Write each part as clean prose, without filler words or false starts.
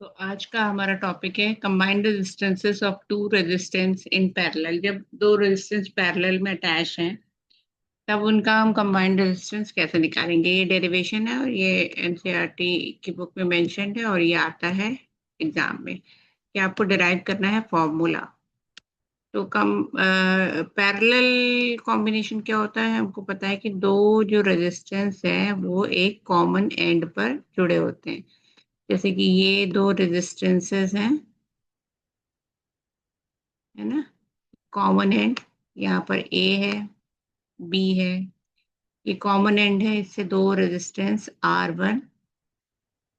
तो आज का हमारा टॉपिक है combined resistances of two resistance in parallel. जब दो रेजिस्टेंस पैरेलल में अटैच हैं तब उनका हम कंबाइंड रेजिस्टेंस कैसे निकालेंगे। ये डेरिवेशन है और ये एनसीईआरटी की बुक में मेंशन्ड है और ये आता है एग्जाम में कि आपको डिराइव करना है फॉर्मूला। तो कम पैरेलल कॉम्बिनेशन क्या होता है, हमको पता है कि दो जो रेजिस्टेंस है वो एक कॉमन एंड पर जुड़े होते हैं। जैसे कि ये दो रेजिस्टेंसेस हैं, है ना। कॉमन एंड यहाँ पर ए है, बी है, ये कॉमन एंड है। इससे दो रेजिस्टेंस R1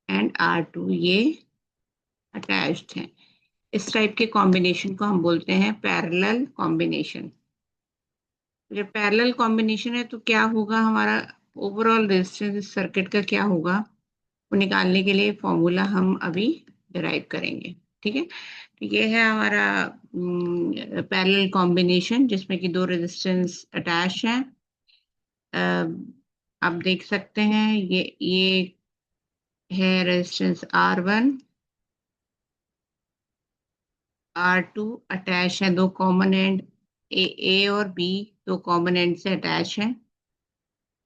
एंड R2 ये अटैच्ड हैं। इस टाइप के कॉम्बिनेशन को हम बोलते हैं पैरेलल कॉम्बिनेशन। जब पैरेलल कॉम्बिनेशन है तो क्या होगा, हमारा ओवरऑल रेजिस्टेंस इस सर्किट का क्या होगा वो निकालने के लिए फॉर्मूला हम अभी डिराइव करेंगे। ठीक है, तो ये है हमारा पैरेलल कॉम्बिनेशन जिसमें कि दो रेजिस्टेंस अटैच हैं। अ, आप देख सकते हैं ये है रेजिस्टेंस R1, R2 अटैच है, दो कॉमन एंड ए और बी दो कॉमन एंड से अटैच हैं।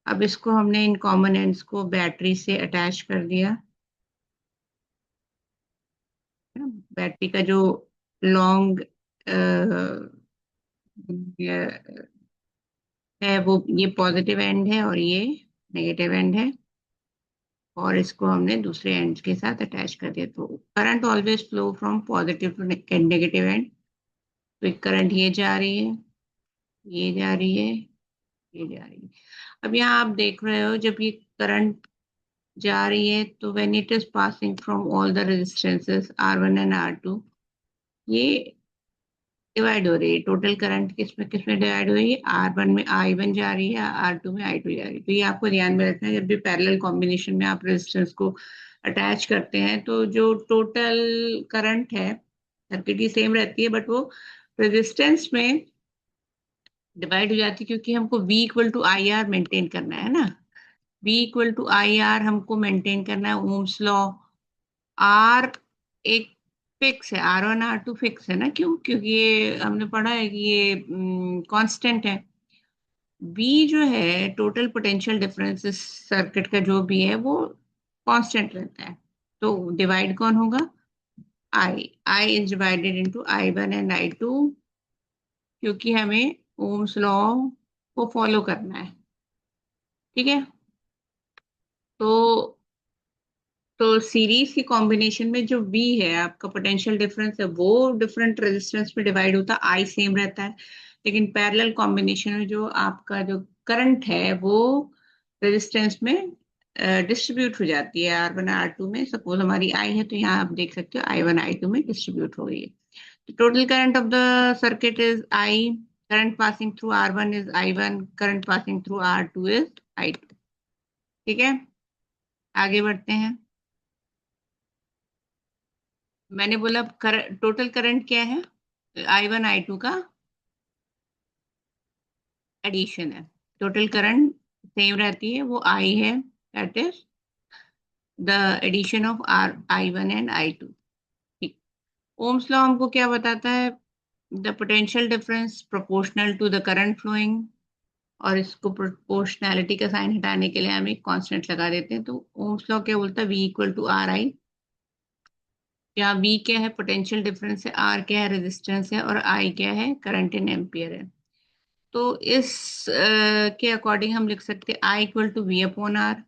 अब इसको हमने इन कॉमन एंड्स को बैटरी से अटैच कर दिया। बैटरी का जो लॉन्ग है वो ये पॉजिटिव एंड है और ये नेगेटिव एंड है, और इसको हमने दूसरे एंड के साथ अटैच कर दिया। तो current always flow from positive to negative end. तो एक करंट ये जा रही है, ये जा रही है, ये जा रही है। अब यहाँ आप देख रहे हो जब ये करंट जा रही है तो when it is passing from all the resistances R1 and R2, ये डिवाइड हो रही है। टोटल करंट किसमें किसमें डिवाइड हो रही है, R1 में I1 जा रही है, R2 में I2 जा रही है। तो ये आपको ध्यान में रखना है जब भी पैरेलल कॉम्बिनेशन में आप रेजिस्टेंस को अटैच करते हैं तो जो टोटल करंट है सर्किट की सेम रहती है बट वो रेजिस्टेंस में डिवाइड हो जाती है, क्योंकि हमको V equal to I R maintain करना है ना। V equal to I R हमको मेंटेन करना है, ओम्स लॉ। आर एक फिक्स है, R1 R2 फिक्स है ना, क्यों, क्योंकि ये हमने पढ़ा है कि ये कांस्टेंट है। V जो है टोटल पोटेंशियल डिफरेंस इस सर्किट का जो भी है वो कांस्टेंट रहता है। तो डिवाइड कौन होगा, I is divided into I1 and I2, क्योंकि हमें ओम्स लॉ को फॉलो करना है। ठीक है, तो सीरीज की कॉम्बिनेशन में जो V है आपका पोटेंशियल डिफरेंस है वो डिफरेंट रेजिस्टेंस में डिवाइड होता है, I सेम रहता है। लेकिन पैरेलल कॉम्बिनेशन में जो आपका जो करंट है वो रेजिस्टेंस में डिस्ट्रीब्यूट हो जाती है। R1 R2 में सपोज हमारी I है तो यहाँ आप देख सकते हो I1 I2 में डिस्ट्रीब्यूट हो गई है। तो total current of the circuit is I, current passing through R1 is I1, current passing through R2 is I2। ठीक है, आगे बढ़ते हैं। मैंने बोला टोटल करंट क्या है, I1 I2 का एडिशन है। टोटल करंट सेम रहती है, वो I है, that is the addition of I1 and I2। ठीक, ओम्स लॉ हमको क्या बताता है, the potential difference proportional to the current flowing. और इसको प्रोपोर्शनैलिटी का साइन हटाने के लिए हम एक कांस्टेंट लगा देते हैं। तो ओम्स लॉ क्या बोलता है, V इक्वल टू RI। यहाँ V क्या है, पोटेंशियल डिफरेंस है, R क्या है, रेजिस्टेंस है, और I क्या है, करंट इन एम्पियर है। तो इस के अकॉर्डिंग हम लिख सकते हैं I equal to V/R।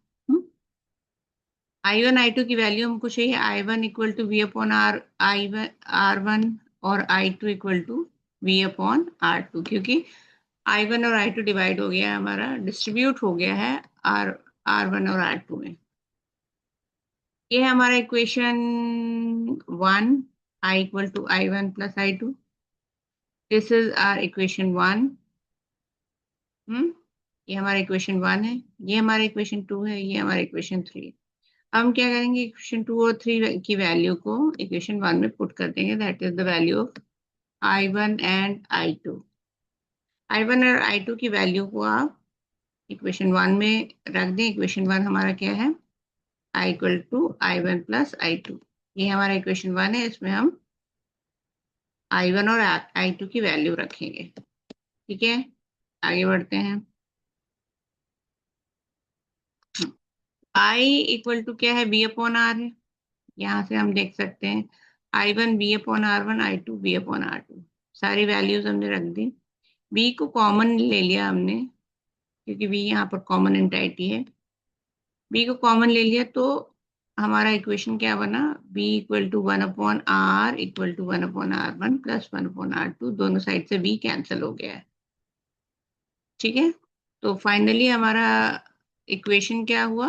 I1 I2 की वैल्यू हमको चाहिए, I1 equal to V/R, R1, और I2 इक्वल टू V/R2, क्योंकि I1 और I2 डिवाइड हो गया है, हमारा डिस्ट्रीब्यूट हो गया है R R1 और R2 में। ये है हमारा equation 1, I equal to I1 plus I2। This is our equation 1। हम्म, ये हमारा इक्वेशन 1 है, ये हमारा इक्वेशन 2 है, ये हमारा इक्वेशन 3। हम क्या करेंगे, इक्वेशन 2 और 3 की वैल्यू को इक्वेशन 1 में पुट कर देंगे, that is the value of I1 and I2। I1 और I2 की वैल्यू को आप इक्वेशन 1 में रख दें। इक्वेशन 1 हमारा क्या है, I equal to I1 plus I2। ये हमारा इक्वेशन 1 है, इसमें हम I1 और I2 की वैल्यू रखेंगे। ठीक है, आगे बढ़ते हैं। I इक्वल टू क्या है, B अपॉन आर है। यहाँ से हम देख सकते हैं I1 B upon R1, I2 B upon R2। सारी वैल्यूज हमने रख दी। B को कॉमन ले लिया हमने, क्योंकि B यहाँ पर कॉमन एंटिटी है। B को कॉमन ले लिया तो हमारा इक्वेशन क्या बना, B equal to 1/R equal to 1/R1 plus 1/R2। दोनों साइड से B कैंसिल हो गया है। ठीक है, तो फाइनली हमारा इक्वेशन क्या हुआ,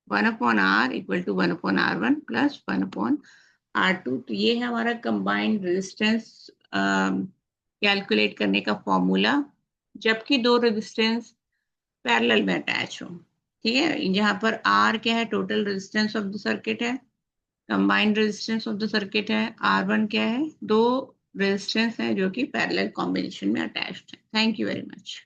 1/R equal to 1/R1 plus 1/R2। तो ये है हमारा कंबाइंड रेजिस्टेंस कैलकुलेट करने का फॉर्मूला, जबकि दो रेजिस्टेंस पैरेलल में अटैच हो। ठीक है, जहां पर R क्या है, total resistance of the circuit है, combined resistance of the circuit है। R1 क्या है, दो रेजिस्टेंस है जो कि पैरेलल कॉम्बिनेशन में अटैच्ड है। Thank you very much.